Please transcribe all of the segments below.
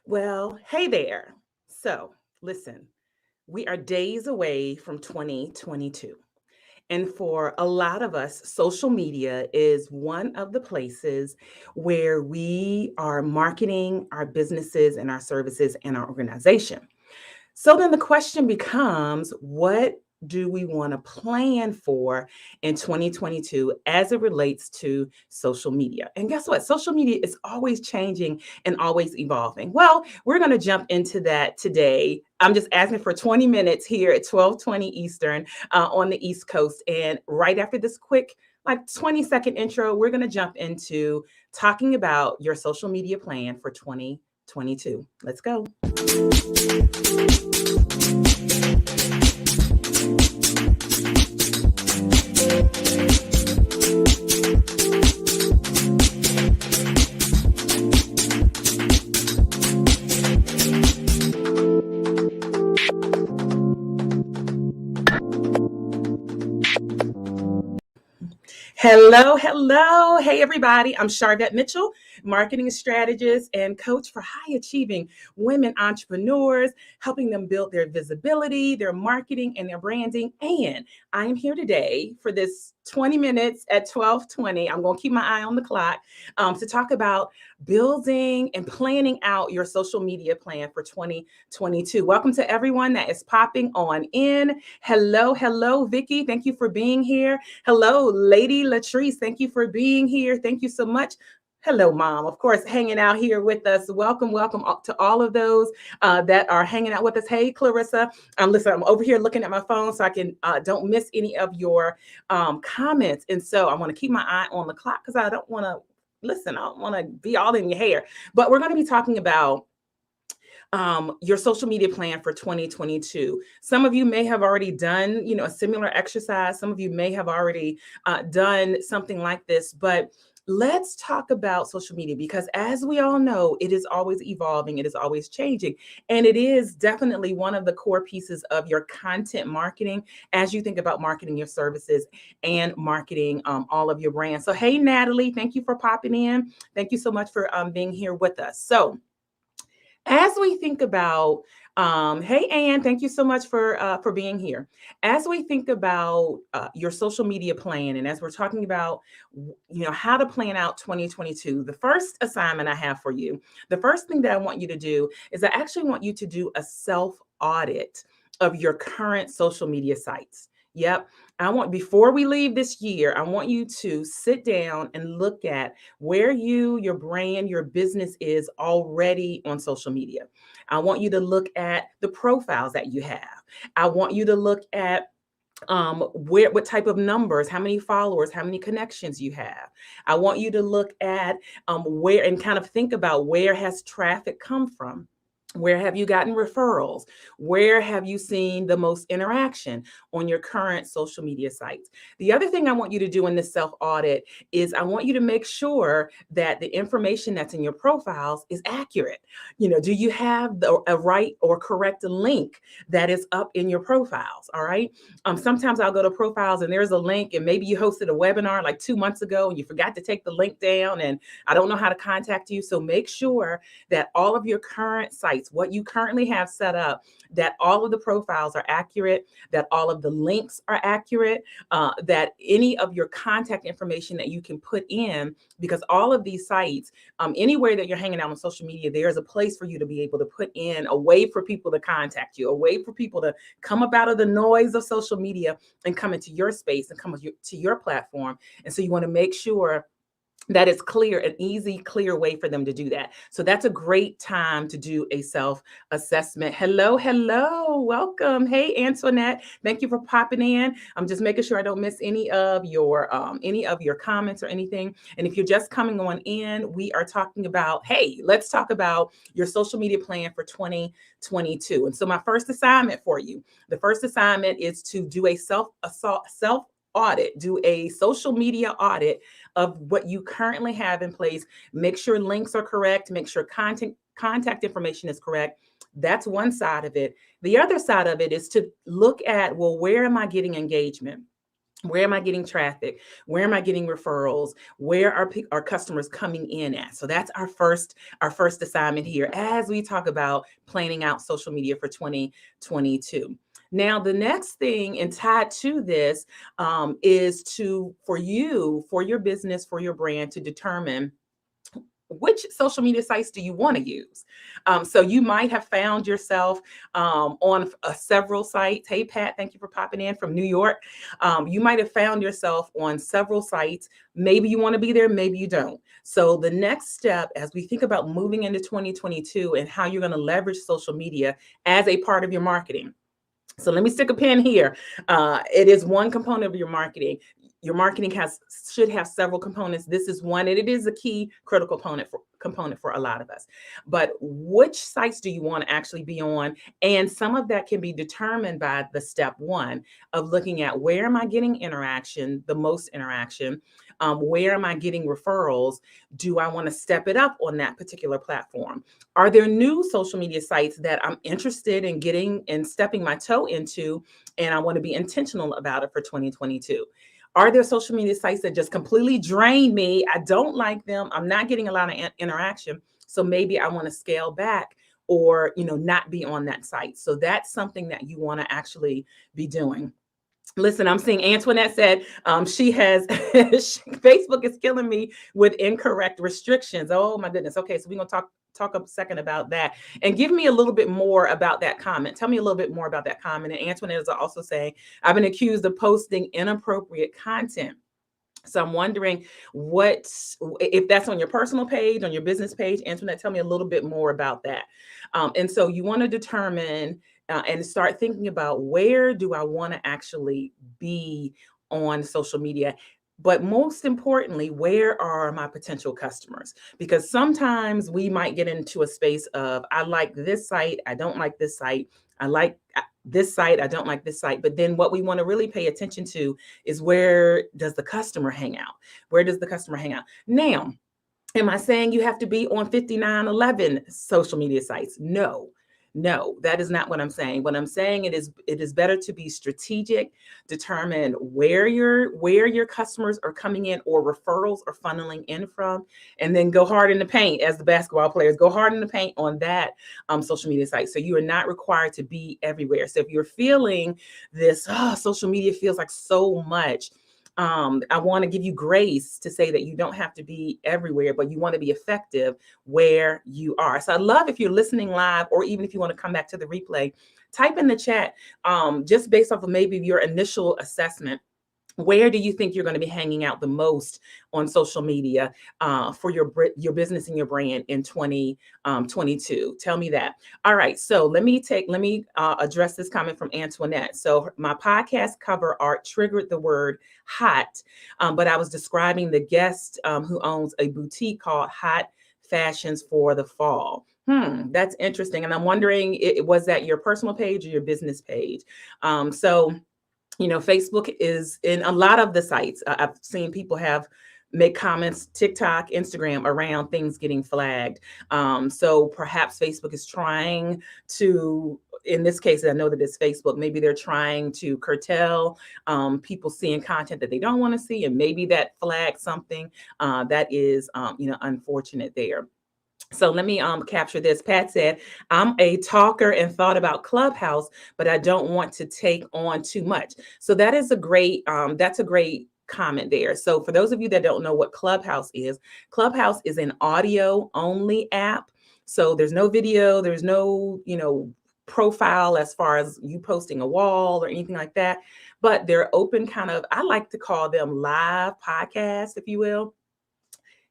Well, hey there. So, listen, we are days away from 2022. And for a lot of us, social media is one of the places where we are marketing our businesses and our services and our organization. So then the question becomes, what do we want to plan for in 2022 as it relates to social media? And guess what? Social media is always changing and always evolving. Well, we're going to jump into that today. I'm just asking for 20 minutes here at 12:20 Eastern on the East Coast. And right after this quick, like 20-second intro, we're going to jump into talking about your social media plan for 2022. Let's go. Hello, hello. Hey, everybody. I'm Sharvette Mitchell, marketing strategist and coach for high achieving women entrepreneurs, helping them build their visibility, their marketing, and their branding. And I am here today for this 20 minutes at 12:20. I'm going to keep my eye on the clock to talk about building and planning out your social media plan for 2022. Welcome to everyone that is popping on in. Hello, hello, Vicky. Thank you for being here. Hello, Lady Latrice. Thank you for being here. Thank you so much. Hello, Mom. Of course, hanging out here with us. Welcome, welcome to all of those that are hanging out with us. Hey, Clarissa. Listen, I'm over here looking at my phone so I can don't miss any of your comments. And so I want to keep my eye on the clock because I don't want to listen. I don't want to be all in your hair. But we're going to be talking about your social media plan for 2022. Some of you may have already done, a similar exercise. Some of you may have already done something like this, but let's talk about social media because as we all know, it is always evolving. It is always changing. And it is definitely one of the core pieces of your content marketing as you think about marketing your services and marketing all of your brands. So, hey, Natalie, thank you for popping in. Thank you so much for being here with us. So, as we think about, hey Ann, thank you so much for being here. As we think about your social media plan, and as we're talking about, how to plan out 2022, the first assignment I have for you, the first thing that I want you to do is I actually want you to do a self audit of your current social media sites. Yep. Before we leave this year, I want you to sit down and look at where your brand, your business is already on social media. I want you to look at the profiles that you have. I want you to look at what type of numbers, how many followers, how many connections you have. I want you to look at where and kind of think about where has traffic come from. Where have you gotten referrals? Where have you seen the most interaction on your current social media sites? The other thing I want you to do in this self audit is I want you to make sure that the information that's in your profiles is accurate. Do you have a right or correct link that is up in your profiles? All right. Sometimes I'll go to profiles and there's a link, and maybe you hosted a webinar like 2 months ago and you forgot to take the link down, and I don't know how to contact you. So make sure that all of your current sites, what you currently have set up, that all of the profiles are accurate, that all of the links are accurate, that any of your contact information that you can put in, because all of these sites, anywhere that you're hanging out on social media, there's a place for you to be able to put in a way for people to contact you, a way for people to come up out of the noise of social media and come into your space and come to your platform. And so you want to make sure that is clear, an easy, clear way for them to do that. So that's a great time to do a self-assessment. Hello, hello, welcome. Hey, Antoinette, thank you for popping in. I'm just making sure I don't miss any of your comments or anything. And if you're just coming on in, we are talking about, hey, let's talk about your social media plan for 2022. And so my first assignment for you, the first assignment is to do a self audit, do a social media audit of what you currently have in place. Make sure links are correct, make sure contact information is correct. That's one side of it. The other side of it is to look at, well, where am I getting engagement? Where am I getting traffic? Where am I getting referrals? Where are our customers coming in at? So that's our first assignment here as we talk about planning out social media for 2022. Now, the next thing and tied to this is for you, for your business, for your brand to determine which social media sites do you want to use? So you might have found yourself on several sites. Hey, Pat, thank you for popping in from New York. You might have found yourself on several sites. Maybe you want to be there, maybe you don't. So the next step, as we think about moving into 2022 and how you're going to leverage social media as a part of your marketing. So let me stick a pin here. It is one component of your marketing. Your marketing should have several components. This is one, and it is a key critical component for a lot of us. But which sites do you want to actually be on? And some of that can be determined by the step one of looking at where am I getting interaction, the most interaction? Where am I getting referrals? Do I want to step it up on that particular platform? Are there new social media sites that I'm interested in getting and stepping my toe into, and I want to be intentional about it for 2022? Are there social media sites that just completely drain me? I don't like them. I'm not getting a lot of interaction. So maybe I want to scale back or, not be on that site. So that's something that you want to actually be doing. Listen, I'm seeing Antoinette said she has Facebook is killing me with incorrect restrictions. Oh my goodness. Okay, so we're gonna talk a second about that and give me a little bit more about that comment. Tell me a little bit more about that comment. And Antoinette is also saying, I've been accused of posting inappropriate content. So I'm wondering if that's on your personal page, on your business page. Antoinette, tell me a little bit more about that. And so you want to determine and start thinking about where do I want to actually be on social media? But most importantly, where are my potential customers? Because sometimes we might get into a space of, I like this site, I don't like this site. I like this site, I don't like this site. But then what we want to really pay attention to is where does the customer hang out? Where does the customer hang out? Now, am I saying you have to be on 5911 social media sites? No, that is not what I'm saying. What I'm saying it is better to be strategic, determine where your customers are coming in or referrals are funneling in from, and then go hard in the paint as the basketball players go hard in the paint on that social media site. So you are not required to be everywhere. So if you're feeling this, social media feels like so much. I want to give you grace to say that you don't have to be everywhere, but you want to be effective where you are. So I love if you're listening live, or even if you want to come back to the replay, type in the chat, just based off of maybe your initial assessment. Where do you think you're going to be hanging out the most on social media for your business and your brand in 2022? Tell me that. All right. So let me address this comment from Antoinette. So my podcast cover art triggered the word hot, but I was describing the guest who owns a boutique called Hot Fashions for the Fall. That's interesting. And I'm wondering, was that your personal page or your business page? Facebook is in a lot of the sites. I've seen people make comments, TikTok, Instagram, around things getting flagged. So perhaps Facebook is trying to, in this case, I know that it's Facebook, maybe they're trying to curtail people seeing content that they don't want to see. And maybe that flags something that is, unfortunate there. So let me capture this. Pat said, I'm a talker and thought about Clubhouse, but I don't want to take on too much. So that's a great comment there. So for those of you that don't know what Clubhouse is an audio only app. So there's no video, there's no, profile as far as you posting a wall or anything like that, but they're open I like to call them live podcasts, if you will.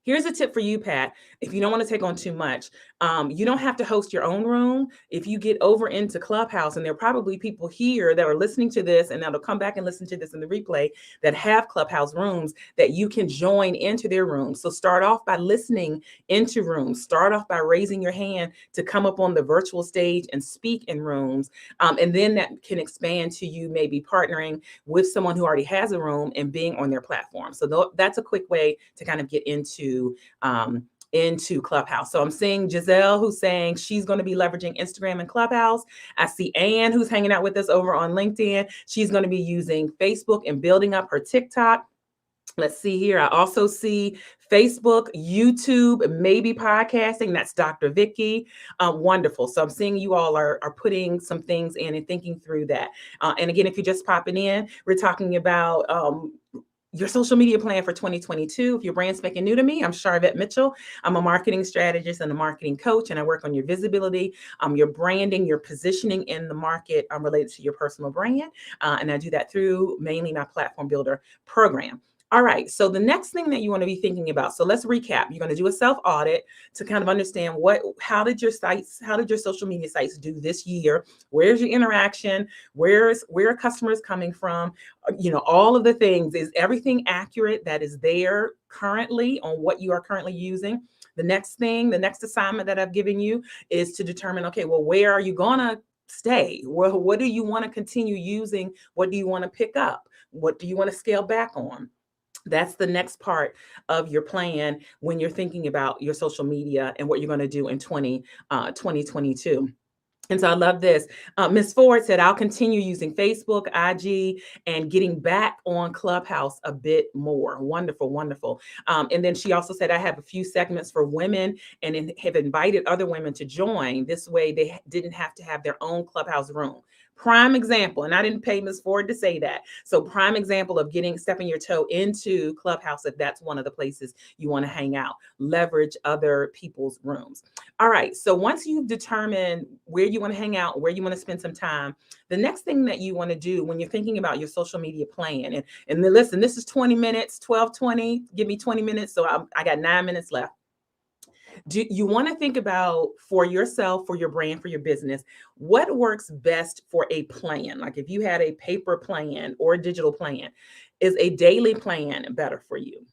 Here's a tip for you, Pat. If you don't want to take on too much, you don't have to host your own room. If you get over into Clubhouse, and there are probably people here that are listening to this and that'll come back and listen to this in the replay that have Clubhouse rooms that you can join into their rooms. So start off by listening into rooms. Start off by raising your hand to come up on the virtual stage and speak in rooms. And then that can expand to you maybe partnering with someone who already has a room and being on their platform. So that's a quick way to kind of get into into Clubhouse. So I'm seeing Giselle who's saying she's going to be leveraging Instagram and Clubhouse. I see Ann who's hanging out with us over on LinkedIn. She's going to be using Facebook and building up her TikTok. Let's see here. I also see Facebook, YouTube, maybe podcasting. That's Dr. Vicky. Wonderful. So I'm seeing you all are putting some things in and thinking through that. And again, if you're just popping in, we're talking about your social media plan for 2022. If you're brand spanking new to me, I'm Sharvette Mitchell. I'm a marketing strategist and a marketing coach, and I work on your visibility, your branding, your positioning in the market related to your personal brand. And I do that through mainly my platform builder program. All right. So the next thing that you want to be thinking about. So let's recap. You're going to do a self audit to kind of understand how did your social media sites do this year? Where's your interaction? Where are customers coming from? All of the things. Is everything accurate that is there currently on what you are currently using? The next assignment that I've given you is to determine, okay, well, where are you going to stay? Well, what do you want to continue using? What do you want to pick up? What do you want to scale back on? That's the next part of your plan when you're thinking about your social media and what you're going to do in 2022. And so I love this. Ms. Ford said, I'll continue using Facebook, IG, and getting back on Clubhouse a bit more. Wonderful, wonderful. And then she also said, I have a few segments for women and have invited other women to join. This way they didn't have to have their own Clubhouse room. Prime example, and I didn't pay Ms. Ford to say that. So prime example of stepping your toe into Clubhouse if that's one of the places you want to hang out. Leverage other people's rooms. All right. So once you've determined where you want to hang out, where you want to spend some time, the next thing that you want to do when you're thinking about your social media plan, and then listen, this is 20 minutes, 12:20, give me 20 minutes. So I got 9 minutes left. Do you want to think about for yourself, for your brand, for your business, what works best for a plan? Like if you had a paper plan or a digital plan, is a daily plan better for you?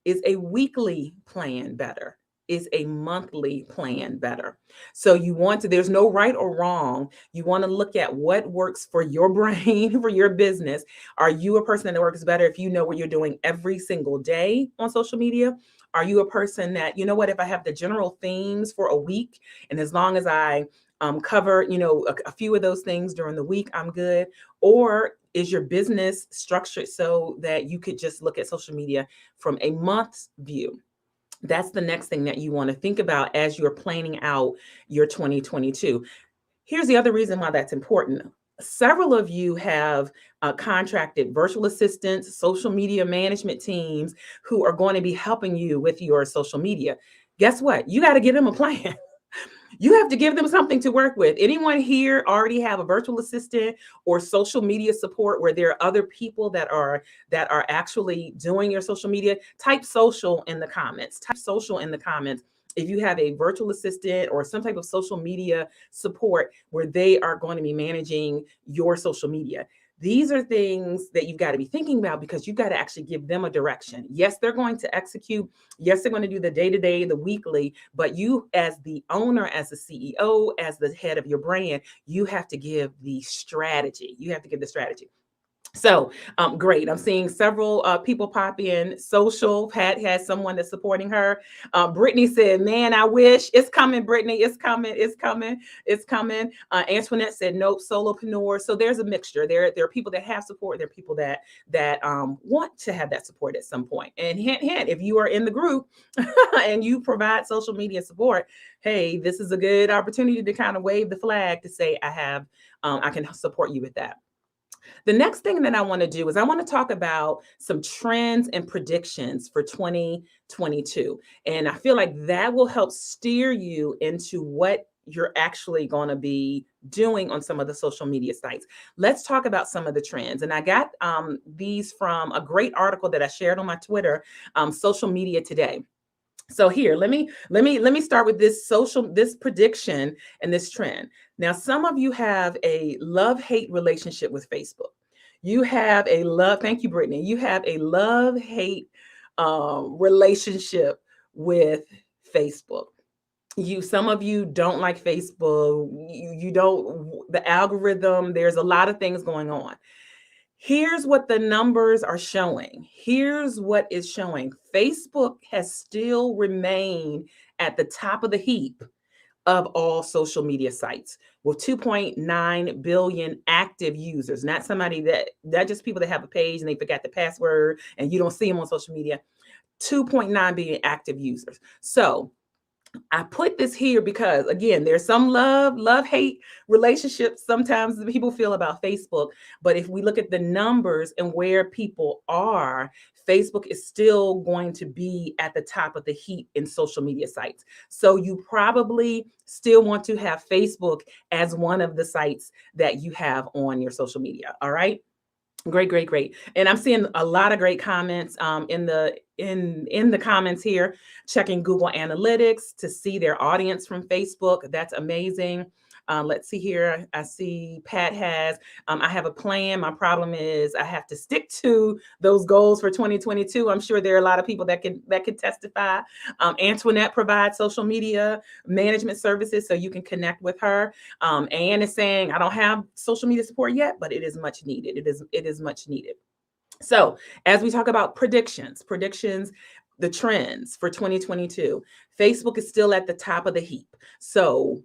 Is a weekly plan better? Is a monthly plan better? So there's no right or wrong. You want to look at what works for your brain, for your business. Are you a person that works better if you know what you're doing every single day on social media? Are you a person that, if I have the general themes for a week, and as long as I cover, a few of those things during the week, I'm good? Or is your business structured so that you could just look at social media from a month's view? That's the next thing that you want to think about as you're planning out your 2022. Here's the other reason why that's important. Several of you have contracted virtual assistants, social media management teams who are going to be helping you with your social media. Guess what? You got to give them a plan. You have to give them something to work with. Anyone here already have a virtual assistant or social media support where there are other people that are actually doing your social media? Type social in the comments. Type social in the comments if you have a virtual assistant or some type of social media support where they are going to be managing your social media. These are things that you've got to be thinking about because you've got to actually give them a direction. Yes, they're going to execute. Yes, they're going to do the day-to-day, the weekly, but you as the owner, as the CEO, as the head of your brand, you have to give the strategy. You have to give the strategy. So great. I'm seeing several people pop in. Social, Pat has someone that's supporting her. Brittany said, man, I wish. It's coming, Brittany. It's coming. It's coming. It's coming. Antoinette said, nope, solopreneur. So there's a mixture. There are people that have support. There are people that want to have that support at some point. And hint, hint, if you are in the group and you provide social media support, hey, this is a good opportunity to kind of wave the flag to say, I can support you with that. The next thing that I want to do is I want to talk about some trends and predictions for 2022. And I feel like that will help steer you into what you're actually going to be doing on some of the social media sites. Let's talk about some of the trends. And I got these from a great article that I shared on my Twitter, Social Media Today. So here, let me start with this prediction and this trend. Now, some of you have a love-hate relationship with Facebook. Thank you, Brittany. You have a love-hate relationship with Facebook. Some of you don't like Facebook. You don't, the algorithm, there's a lot of things going on. Here's what the numbers are showing. Here's what is showing. Facebook has still remained at the top of the heap of all social media sites with 2.9 billion active users. Not somebody that just people that have a page and they forgot the password and you don't see them on social media. 2.9 billion active users. So I put this here because, again, there's some hate relationships sometimes that people feel about Facebook. But if we look at the numbers and where people are, Facebook is still going to be at the top of the heap in social media sites. So you probably still want to have Facebook as one of the sites that you have on your social media. All right. Great, great, great. And I'm seeing a lot of great comments in the comments here, checking Google Analytics to see their audience from Facebook. That's amazing. Let's see here. I see Pat has, I have a plan. My problem is I have to stick to those goals for 2022. I'm sure there are a lot of people that can testify. Antoinette provides social media management services, so you can connect with her. Anne is saying, I don't have social media support yet, but it is much needed. It is much needed. So as we talk about predictions, the trends for 2022, Facebook is still at the top of the heap. So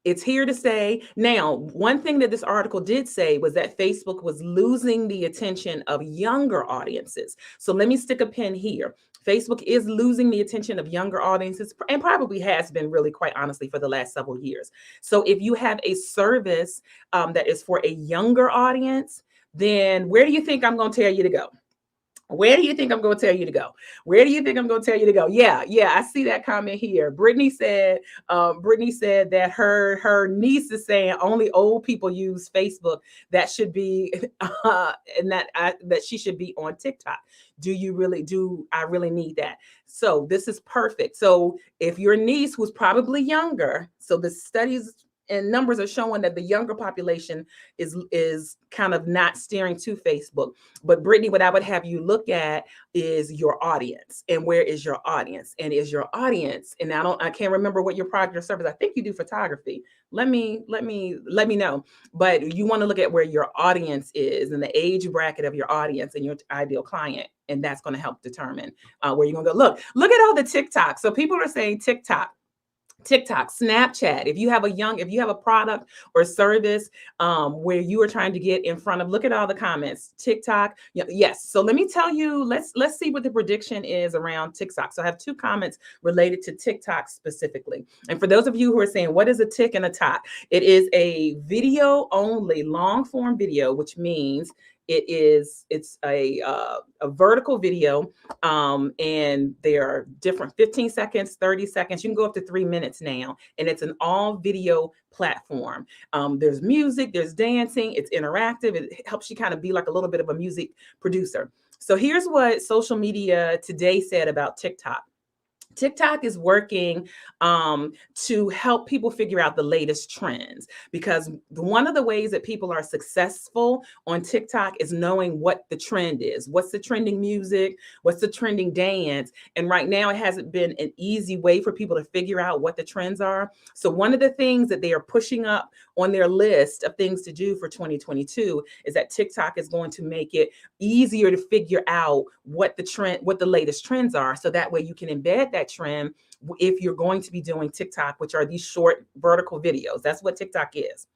it's here to stay. Now, one thing that this article did say was that Facebook was losing the attention of younger audiences. So let me stick a pin here. Facebook is losing the attention of younger audiences and probably has been, really, quite honestly, for the last several years. So if you have a service that is for a younger audience, then where do you think I'm going to tell you to go? Where do you think I'm going to tell you to go? Where do you think I'm going to tell you to go? Yeah, I see that comment here. Brittany said that her niece is saying only old people use Facebook. That should be, and that she should be on TikTok. Do I really need that? So this is perfect. So if your niece who's probably younger, so the studies and numbers are showing that the younger population is kind of not steering to Facebook. But Brittany, what I would have you look at is your audience, and where is your audience? And is your audience? And I can't remember what your product or service. I think you do photography. Let me know. But you want to look at where your audience is and the age bracket of your audience and your ideal client, and that's going to help determine where you're going to go. Look at all the TikTok. So people are saying TikTok, Snapchat. If you have a product or service where you are trying to get in front of, look at all the comments. TikTok, yes. So let me tell you, let's see what the prediction is around TikTok. So I have two comments related to TikTok specifically. And for those of you who are saying, what is a tick and a tock? It is a video only, long form video, which means it's a vertical video, and there are different 15 seconds, 30 seconds. You can go up to 3 minutes now, and it's an all video platform. There's music, there's dancing, it's interactive. It helps you kind of be like a little bit of a music producer. So here's what Social Media Today said about TikTok. TikTok is working to help people figure out the latest trends, because one of the ways that people are successful on TikTok is knowing what the trend is. What's the trending music? What's the trending dance? And right now, it hasn't been an easy way for people to figure out what the trends are. So one of the things that they are pushing up on their list of things to do for 2022 is that TikTok is going to make it easier to figure out what the latest trends are. So that way you can embed that trend if you're going to be doing TikTok, which are these short vertical videos. That's what TikTok is.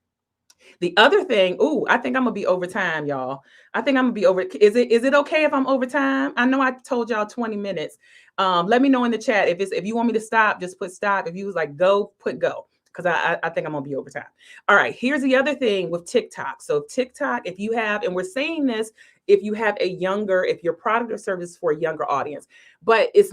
The other thing, I think I'm gonna be over time, y'all. I think I'm gonna be over. Is it okay if I'm over time? I know I told y'all 20 minutes. Let me know in the chat if you want me to stop, just put stop. If you was like go, put go, because I think I'm gonna be over time. All right, here's the other thing with TikTok. So TikTok, if you have, and we're saying this, if your product or service for a younger audience, but it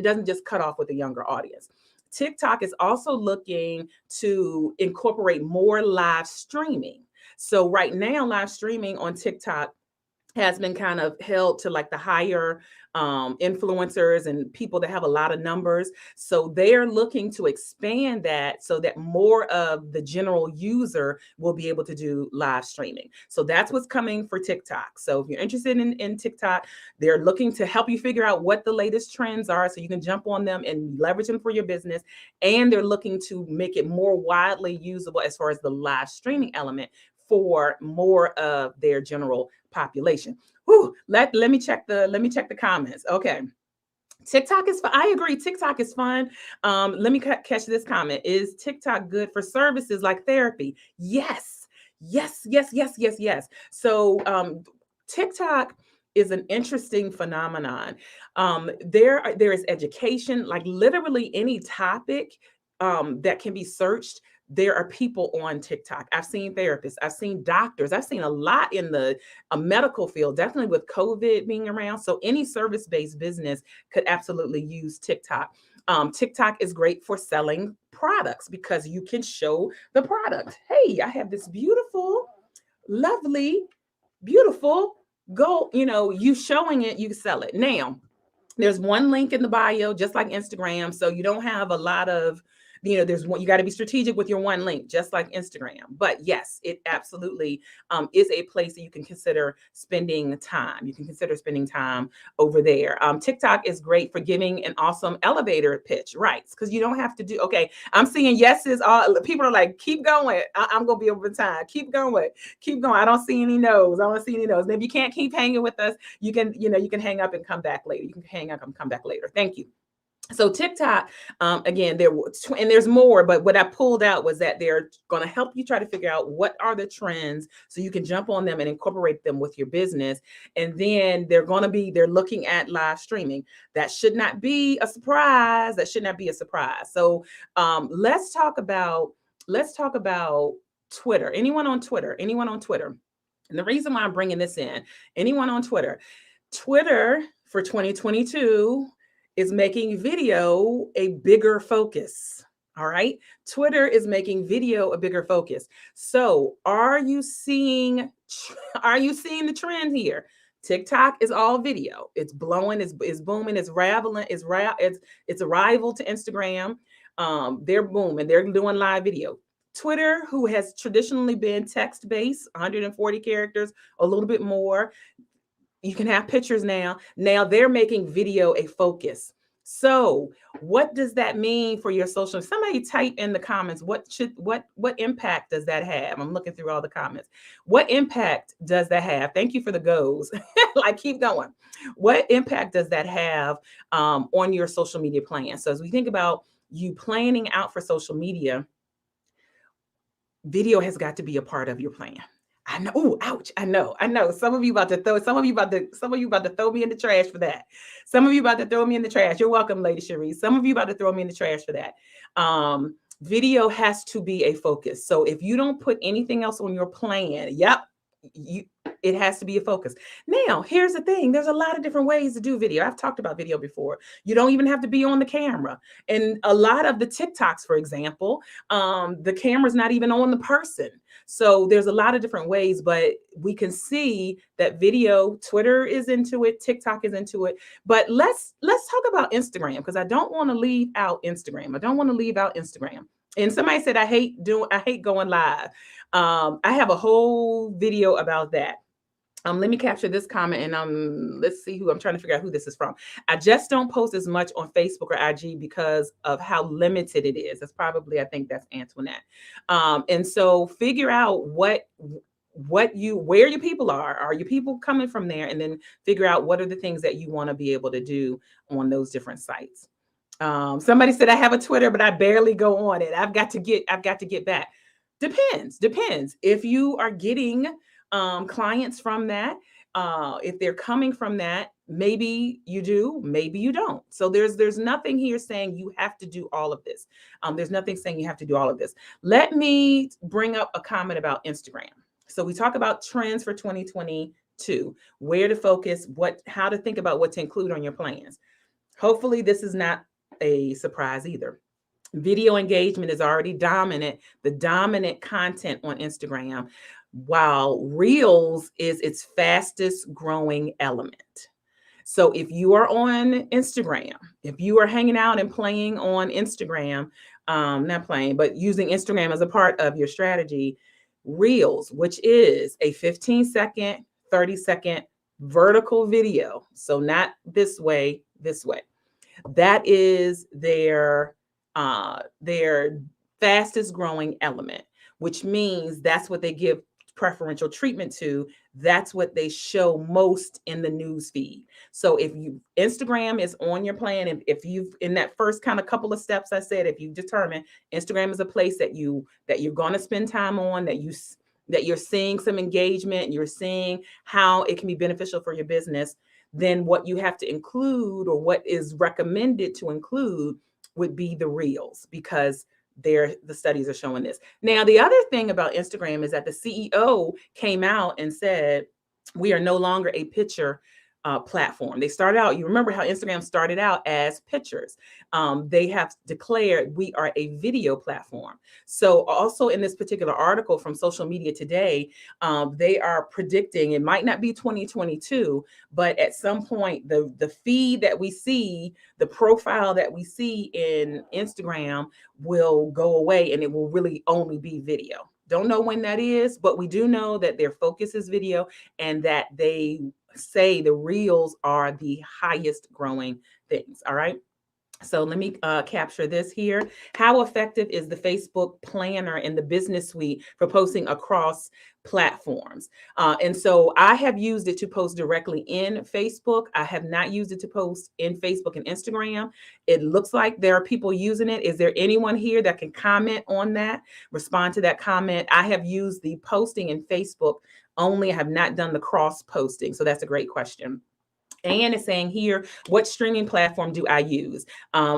doesn't just cut off with a younger audience. TikTok is also looking to incorporate more live streaming. So right now, live streaming on TikTok has been kind of held to like the higher influencers and people that have a lot of numbers. So they're looking to expand that so that more of the general user will be able to do live streaming. So that's what's coming for TikTok. So if you're interested in TikTok, they're looking to help you figure out what the latest trends are so you can jump on them and leverage them for your business. And they're looking to make it more widely usable as far as the live streaming element for more of their general population. Whew, let me check the comments. Okay. TikTok is fun. I agree. TikTok is fun. Let me catch this comment. Is TikTok good for services like therapy? Yes. Yes, yes, yes, yes, yes. So TikTok is an interesting phenomenon. There is education, like literally any topic that can be searched. There are people on TikTok. I've seen therapists, I've seen doctors, I've seen a lot in the medical field, definitely with COVID being around. So any service-based business could absolutely use TikTok. TikTok is great for selling products because you can show the product. Hey, I have this beautiful, lovely, beautiful gold, you showing it, you sell it. Now, there's one link in the bio, just like Instagram. So you don't have a lot of, there's one, you got to be strategic with your one link, just like Instagram. But yes, it absolutely is a place that you can consider spending time. You can consider spending time over there. TikTok is great for giving an awesome elevator pitch, right? Because you don't have to do, okay, I'm seeing yeses. All people are like, keep going. I'm going to be over time. Keep going. Keep going. I don't see any no's. I don't see any no's. And if you can't keep hanging with us, you can hang up and come back later. You can hang up and come back later. Thank you. So TikTok, again, and there's more, but what I pulled out was that they're going to help you try to figure out what are the trends so you can jump on them and incorporate them with your business. And then they're looking at live streaming. That should not be a surprise. So let's talk about Twitter. Anyone on Twitter? And the reason why I'm bringing this in, anyone on Twitter for 2022 is making video a bigger focus. All right. Twitter is making video a bigger focus. So are you seeing the trend here? TikTok is all video. It's blowing, it's booming, it's raveling, it's a rival to Instagram. They're booming, they're doing live video. Twitter, who has traditionally been text-based, 140 characters, a little bit more. You can have pictures now. Now they're making video a focus. So what does that mean for your social? Somebody type in the comments, what impact does that have? I'm looking through all the comments. What impact does that have? Thank you for the goes. Like, keep going. What impact does that have on your social media plan? So as we think about you planning out for social media, video has got to be a part of your plan. I know. Oh, ouch. I know. Some of you about to throw me in the trash for that. Some of you about to throw me in the trash. You're welcome, Lady Cherie. Some of you about to throw me in the trash for that. Video has to be a focus. So if you don't put anything else on your plan, it has to be a focus. Now, here's the thing. There's a lot of different ways to do video. I've talked about video before. You don't even have to be on the camera. And a lot of the TikToks, for example, the camera's not even on the person. So there's a lot of different ways, but we can see that video, Twitter is into it, TikTok is into it. But let's talk about Instagram, because I don't want to leave out Instagram. And somebody said, I hate going live. I have a whole video about that. Let me capture this comment, and let's see who I'm trying to figure out who this is from. I just don't post as much on Facebook or IG because of how limited it is. I think that's Antoinette. And so figure out where your people are. Are your people coming from there? And then figure out what are the things that you want to be able to do on those different sites. Somebody said, I have a Twitter, but I barely go on it. I've got to get back. Depends. If you are getting clients from that, if they're coming from that, maybe you do, maybe you don't. So there's nothing here saying you have to do all of this. There's nothing saying you have to do all of this. Let me bring up a comment about Instagram. So we talk about trends for 2022, where to focus, how to think about what to include on your plans. Hopefully this is not a surprise either. Video engagement is already the dominant content on Instagram, while Reels is its fastest growing element. So if you are on Instagram, if you are hanging out and playing on Instagram, not playing, but using Instagram as a part of your strategy, Reels, which is a 15-second, 30-second vertical video. So not this way. That is their fastest growing element, which means that's what they give preferential treatment to, that's what they show most in the news feed. So if Instagram is on your plan, if you've in that first kind of couple of steps I said, if you determine Instagram is a place that you're going to spend time on, that you're seeing some engagement, you're seeing how it can be beneficial for your business, then what you have to include, or what is recommended to include, would be the reels, because the studies are showing this. Now, the other thing about Instagram is that the CEO came out and said, we are no longer a picture platform. They started out, you remember how Instagram started out as pictures. They have declared we are a video platform. So also in this particular article from Social Media Today, they are predicting, it might not be 2022, but at some point, the feed that we see, the profile that we see in Instagram will go away, and it will really only be video. Don't know when that is, but we do know that their focus is video, and that they say the reels are the highest growing things. All right. So let me capture this here. How effective is the Facebook Planner in the Business Suite for posting across platforms? And so I have used it to post directly in Facebook. I have not used it to post in Facebook and Instagram. It looks like there are people using it. Is there anyone here that can comment on that, respond to that comment? I have used the posting in Facebook only. I have not done the cross posting. So that's a great question. Anne is saying here, what streaming platform do I use?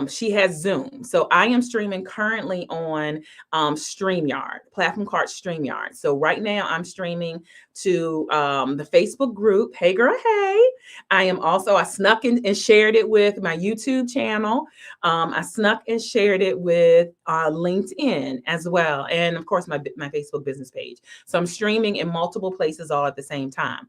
She has Zoom. So I am streaming currently on StreamYard, platform called StreamYard. So right now I'm streaming to the Facebook group. Hey, girl, hey. I snuck in and shared it with my YouTube channel. I snuck and shared it with LinkedIn as well. And of course, my Facebook business page. So I'm streaming in multiple places all at the same time.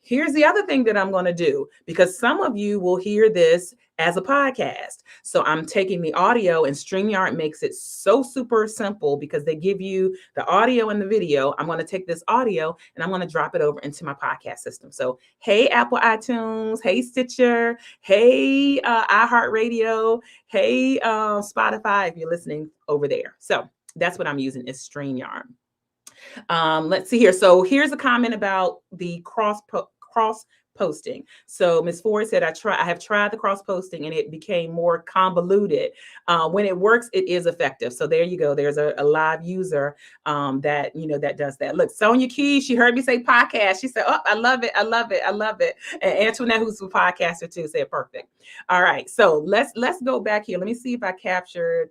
Here's the other thing that I'm going to do, because some of you will hear this as a podcast. So I'm taking the audio, and StreamYard makes it so super simple because they give you the audio and the video. I'm going to take this audio and I'm going to drop it over into my podcast system. So, hey, Apple iTunes, hey, Stitcher, hey, iHeartRadio, hey, Spotify, if you're listening over there. So that's what I'm using, is StreamYard. Let's see here. So here's a comment about the cross posting. So Ms. Ford said, I have tried the cross posting and it became more convoluted. When it works, it is effective. So there you go. There's a live user that does that. Look, Sonia Key, she heard me say podcast. She said, oh, I love it. I love it. I love it. And Antoinette, who's a podcaster too, said perfect. All right. So let's go back here. Let me see if I captured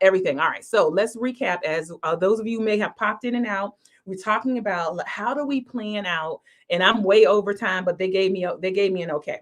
everything. All right. So let's recap, as those of you may have popped in and out. We're talking about how do we plan out, and I'm way over time, but they gave me an okay.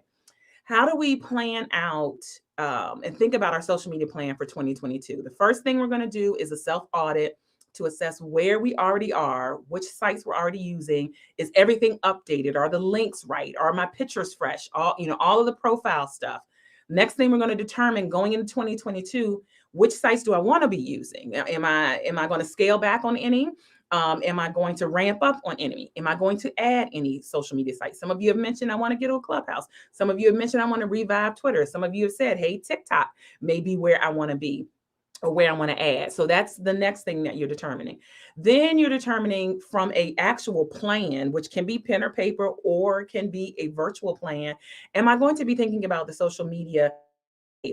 How do we plan out and think about our social media plan for 2022? The first thing we're going to do is a self-audit to assess where we already are, which sites we're already using. Is everything updated? Are the links right? Are my pictures fresh? All of the profile stuff. Next thing we're going to determine going into 2022, which sites do I want to be using? Am I going to scale back on any? Am I going to ramp up on any? Am I going to add any social media sites? Some of you have mentioned I want to get on Clubhouse. Some of you have mentioned I want to revive Twitter. Some of you have said, hey, TikTok may be where I want to be, or where I want to add. So that's the next thing that you're determining. Then you're determining from an actual plan, which can be pen or paper or can be a virtual plan. Am I going to be thinking about the social media?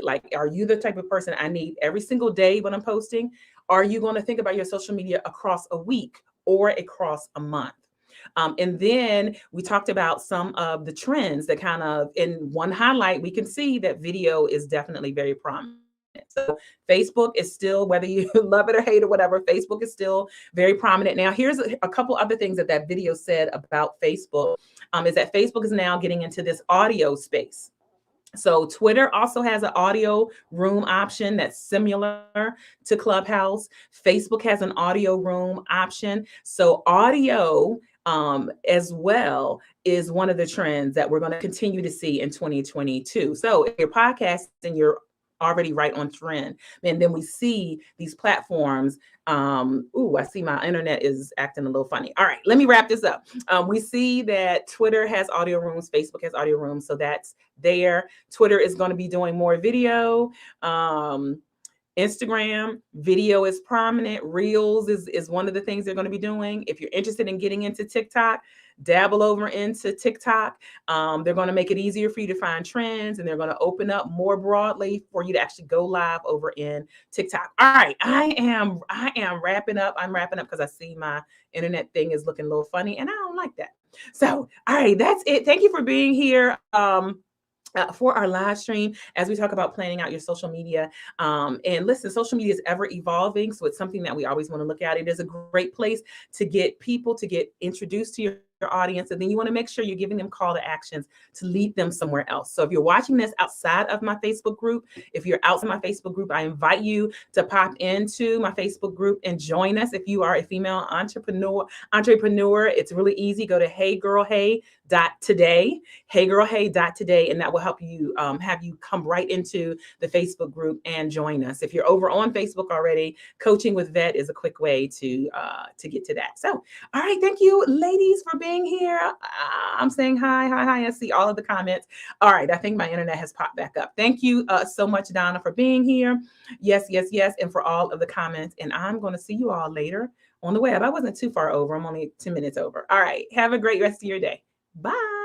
Like, are you the type of person I need every single day when I'm posting? Are you going to think about your social media across a week or across a month? And then we talked about some of the trends that kind of, in one highlight, we can see that video is definitely very prominent. So Facebook is still, whether you love it or hate it or whatever, Facebook is still very prominent. Now, here's a couple other things that video said about Facebook, is that Facebook is now getting into this audio space. So Twitter also has an audio room option that's similar to Clubhouse. Facebook has an audio room option. So audio as well is one of the trends that we're going to continue to see in 2022. So if you're podcasting, you're already right on trend. And then we see these platforms. I see my internet is acting a little funny. All right, let me wrap this up. We see that Twitter has audio rooms, Facebook has audio rooms. So that's there. Twitter is going to be doing more video. Instagram, video is prominent. Reels is one of the things they're going to be doing. If you're interested in getting into TikTok, dabble over into TikTok. They're going to make it easier for you to find trends, and they're going to open up more broadly for you to actually go live over in TikTok. All right, I am wrapping up. I'm wrapping up because I see my internet thing is looking a little funny, and I don't like that. So, all right, that's it. Thank you for being here. For our live stream, as we talk about planning out your social media. And listen, social media is ever evolving, so it's something that we always want to look at. It is a great place to get people to get introduced to your audience, and then you want to make sure you're giving them call to actions to lead them somewhere else. So if you're watching this outside of my Facebook group, if you're outside my Facebook group, I invite you to pop into my Facebook group and join us. If you are a female entrepreneur, it's really easy. Go to heygirlhey.today, heygirlhey.today, and that will help you have you come right into the Facebook group and join us. If you're over on Facebook already, Coaching with Vet is a quick way to get to that. So, all right, thank you, ladies, for being here. I'm saying hi. I see all of the comments. All right, I think my internet has popped back up. Thank you so much, Donna, for being here. Yes, and for all of the comments. And I'm going to see you all later on the web. I wasn't too far over. I'm only 10 minutes over. All right, have a great rest of your day. Bye.